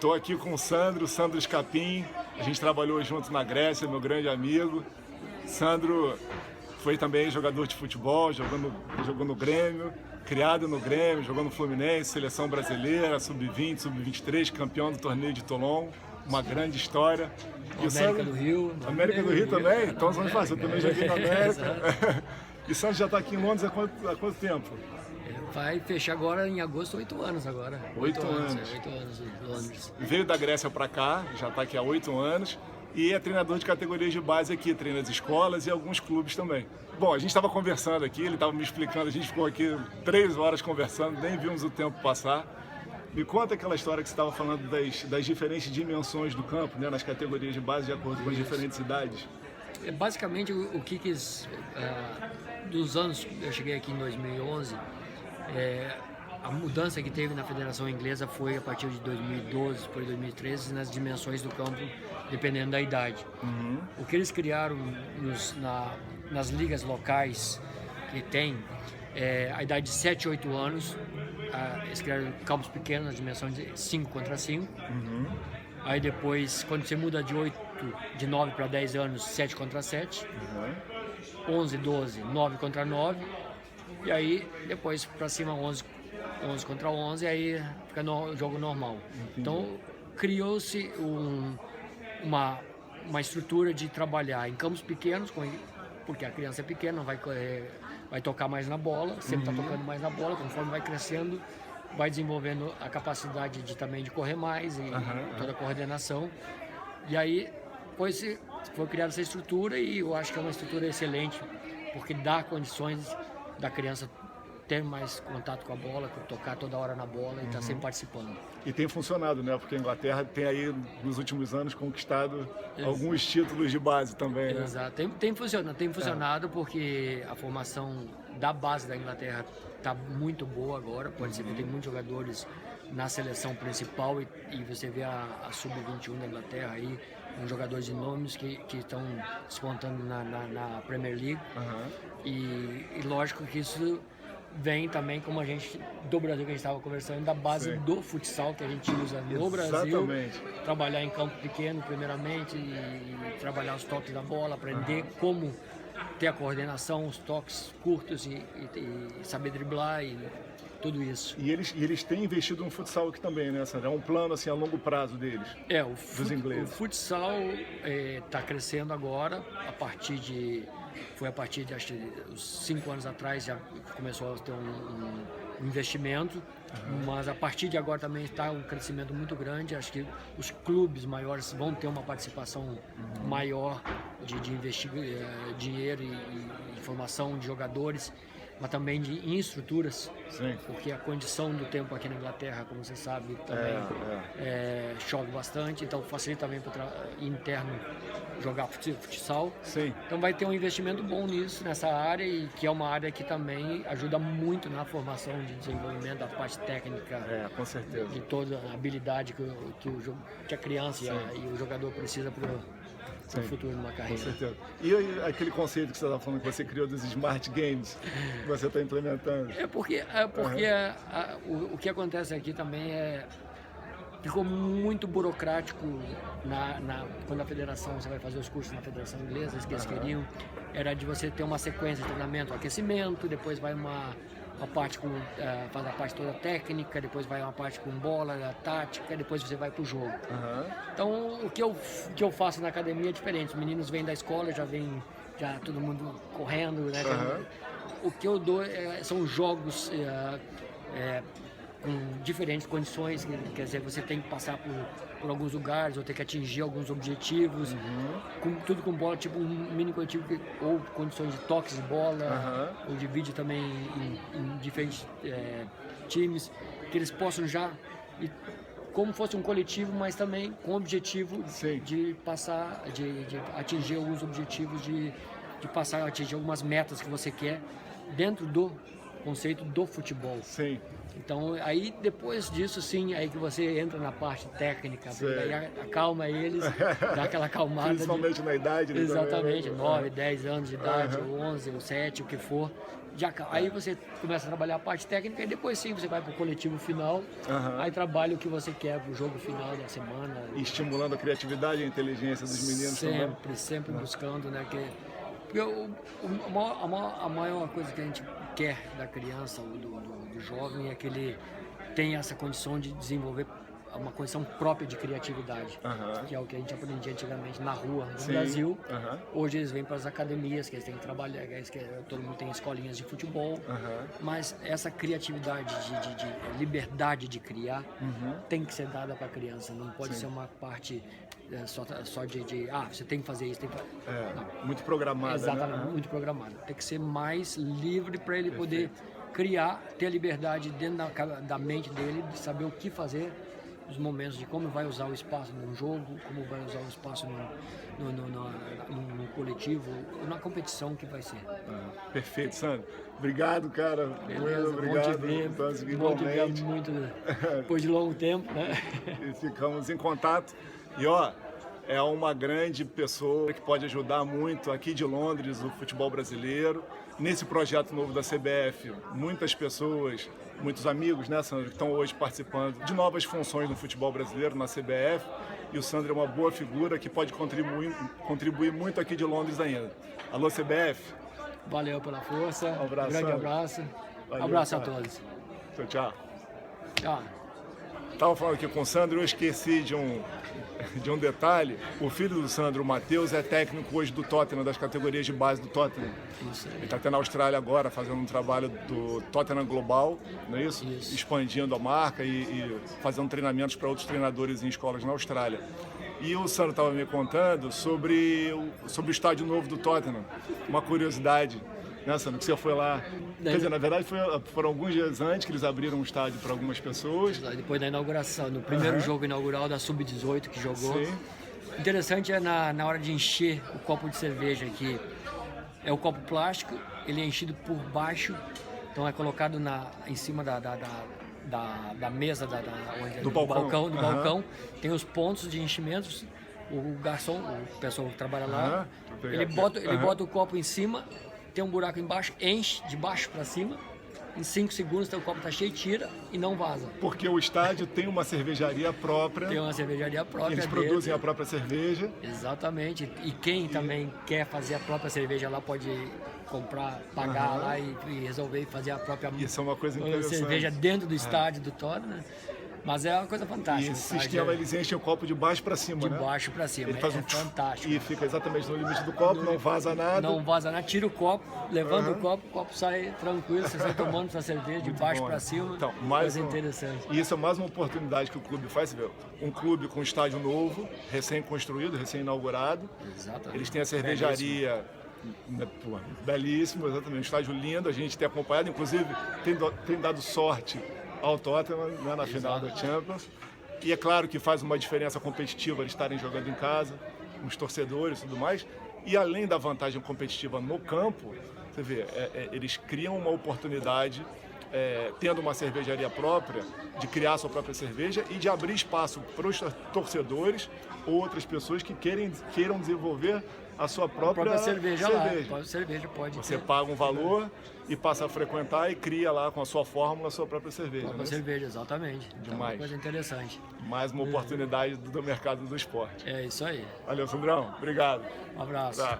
Estou aqui com o Sandro Scapin. A gente trabalhou junto na Grécia, meu grande amigo. Sandro foi também jogador de futebol, jogou no Grêmio, criado no Grêmio, jogou no Fluminense, seleção brasileira, sub-20, sub-23, campeão do torneio de Toulon. Uma grande história. E América do Rio. América do Rio também? Então vamos fazer, eu também joguei na América. E Sandro já está aqui em Londres há quanto tempo? Vai fechar agora em agosto 8 anos agora. 8 anos. 8 anos em Londres. Veio da Grécia para cá, já está aqui há 8 anos. E é treinador de categorias de base aqui, treina as escolas e alguns clubes também. Bom, a gente estava conversando aqui, ele estava me explicando, a gente ficou aqui 3 horas conversando, nem vimos o tempo passar. Me conta aquela história que você estava falando das diferentes dimensões do campo, né, nas categorias de base de acordo com as diferentes idades. Basicamente, o que dos anos, eu cheguei aqui em 2011, a mudança que teve na Federação Inglesa foi a partir de 2012 para 2013 nas dimensões do campo, dependendo da idade. Uhum. O que eles criaram nas ligas locais que tem a idade de 7 a 8 anos, eles criaram campos pequenos na dimensão de 5 contra 5. Uhum. Aí depois, quando você muda de 9 para 10 anos, 7 contra 7. Uhum. 11, 12, 9 contra 9. E aí, depois para cima, 11 contra 11, aí fica no jogo normal. Entendi. Então, criou-se uma estrutura de trabalhar em campos pequenos, porque a criança é pequena, vai tocar mais na bola, sempre está tocando mais na bola, conforme vai crescendo, vai desenvolvendo a capacidade também de correr mais e toda a coordenação. E aí foi criada essa estrutura e eu acho que é uma estrutura excelente, porque dá condições da criança ter mais contato com a bola, tocar toda hora na bola e estar sempre participando. E tem funcionado, né? Porque a Inglaterra tem aí, nos últimos anos, conquistado alguns títulos de base também, né? Exato. Tem funcionado porque a formação da base da Inglaterra está muito boa agora. Pode ser que tem muitos jogadores na seleção principal e você vê a Sub-21 da Inglaterra aí, com jogadores de nomes que estão despontando na Premier League. E lógico que isso vem também, como a gente, do Brasil que a gente estava conversando, da base do futsal que a gente usa no Brasil. Trabalhar em campo pequeno primeiramente e trabalhar os toques da bola, aprender como ter a coordenação, os toques curtos e saber driblar e tudo isso. E eles têm investido no futsal aqui também, né, Sandra? É um plano assim a longo prazo deles, dos ingleses. O futsal está crescendo agora, foi a partir de acho que uns 5 anos atrás já começou a ter um investimento, mas a partir de agora também está um crescimento muito grande. Acho que os clubes maiores vão ter uma participação maior de investir dinheiro e formação de jogadores, mas também de estruturas. Sim. Porque a condição do tempo aqui na Inglaterra, como você sabe, também chove bastante, então facilita também para interno jogar futsal. Sim. Então vai ter um investimento bom nisso, nessa área, e que é uma área que também ajuda muito na formação de desenvolvimento da parte técnica, com certeza, de toda a habilidade que a criança e o jogador precisa para o futuro numa carreira. Com certeza. E aquele conceito que você estava falando, que você criou dos Smart Games, que você está implementando? Porque o que acontece aqui também ficou muito burocrático quando a federação, você vai fazer os cursos na Federação Inglesa, que eles queriam, era de você ter uma sequência de treinamento, aquecimento, depois vai uma parte faz a parte toda técnica, depois vai uma parte com bola, a tática, depois você vai pro jogo. Então, o que eu faço na academia é diferente. Os meninos vêm da escola, já todo mundo correndo, né? O que eu dou são jogos com diferentes condições, quer dizer, você tem que passar por alguns lugares ou tem que atingir alguns objetivos, tudo com bola, tipo um mini coletivo, ou condições de toques de bola, ou divide também em diferentes times, que eles possam como fosse um coletivo, mas também com o objetivo de passar, de atingir alguns objetivos, de passar a atingir algumas metas que você quer dentro do conceito do futebol. Sim. Então, aí depois disso, sim, aí que você entra na parte técnica, aí acalma eles, dá aquela acalmada. Principalmente na idade, né? Exatamente, 9, 10 anos de idade, ou 11, ou 7, o que for. Aí você começa a trabalhar a parte técnica e depois sim você vai para o coletivo final, aí trabalha o que você quer para o jogo final da semana. E estimulando a criatividade e a inteligência dos meninos também. Sempre buscando, né? Porque a maior coisa que a gente quer da criança ou do jovem é que ele tenha essa condição de desenvolver uma condição própria de criatividade, que é o que a gente aprendia antigamente na rua, no Brasil. Hoje eles vêm para as academias, que eles têm que trabalhar, todo mundo tem escolinhas de futebol, mas essa criatividade, de liberdade de criar, tem que ser dada para a criança, não pode ser uma parte só de você tem que fazer isso, tem que fazer. Não. Muito programada. Exatamente, muito programada. Tem que ser mais livre para ele poder criar, ter a liberdade dentro da mente dele, de saber o que fazer, os momentos de como vai usar o espaço num jogo, como vai usar o espaço no coletivo, na competição que vai ser. Perfeito, Sandro. Obrigado, cara. Beleza, obrigado. Bom te ver muito depois de longo tempo, né? E ficamos em contato. E é uma grande pessoa que pode ajudar muito aqui de Londres, o futebol brasileiro. Nesse projeto novo da CBF, muitas pessoas, muitos amigos, né, Sandro, que estão hoje participando de novas funções no futebol brasileiro, na CBF. E o Sandro é uma boa figura que pode contribuir muito aqui de Londres ainda. Alô, CBF. Valeu pela força. Um abraço. Grande abraço. Valeu, abraço cara. A todos. Tchau. Tchau. Estava falando aqui com o Sandro, eu esqueci de um detalhe. O filho do Sandro, o Matheus, é técnico hoje do Tottenham, das categorias de base do Tottenham. Isso aí. Ele está até na Austrália agora, fazendo um trabalho do Tottenham Global, não é isso? Isso. Expandindo a marca e fazendo treinamentos para outros treinadores em escolas na Austrália. E o Sandro estava me contando sobre o estádio novo do Tottenham. Uma curiosidade, né, Sandro, que você foi lá. Quer dizer, na verdade foram alguns dias antes que eles abriram um estádio para algumas pessoas. Depois da inauguração, no primeiro jogo inaugural da Sub-18 que jogou. Sim. Interessante é na hora de encher o copo de cerveja aqui. É o copo plástico, ele é enchido por baixo, então é colocado em cima da mesa do balcão. Tem os pontos de enchimentos. O garçom, o pessoal que trabalha lá, ele bota o copo em cima, tem um buraco embaixo, enche de baixo para cima. Em 5 segundos o copo está cheio, tira e não vaza. Porque o estádio tem uma cervejaria própria. Tem uma cervejaria própria. Eles produzem a própria cerveja. Exatamente. E quem também quer fazer a própria cerveja lá pode comprar, pagar lá e resolver fazer a própria Isso é uma coisa interessante. Cerveja dentro do estádio do Tottenham. Mas é uma coisa fantástica. E esse sistema eles enchem o copo de baixo para cima, né? De baixo para cima. Ele faz fantástico. E fica exatamente no limite do copo, não vaza nada. Não vaza nada, tira o copo, levanta o copo sai tranquilo, você sai tomando sua cerveja de baixo para cima. Então, interessante. E isso é mais uma oportunidade que o clube faz, viu? Um clube com um estádio novo, recém-construído, recém-inaugurado. Exatamente. Eles têm a cervejaria belíssimo, exatamente, um estádio lindo, a gente tem acompanhado, inclusive tem dado sorte ao Tottenham, né, na final da Champions. E é claro que faz uma diferença competitiva eles estarem jogando em casa, os torcedores e tudo mais. E além da vantagem competitiva no campo, você vê, eles criam uma oportunidade, tendo uma cervejaria própria, de criar sua própria cerveja e de abrir espaço para os torcedores ou outras pessoas que queiram desenvolver a sua própria cerveja. Você paga um valor e passa a frequentar e cria lá com a sua fórmula a sua própria cerveja. Com a cerveja, exatamente. Demais. Então, uma coisa interessante. Mais uma oportunidade do mercado do esporte. É isso aí. Valeu, Sandrão. Obrigado. Um abraço. Tá.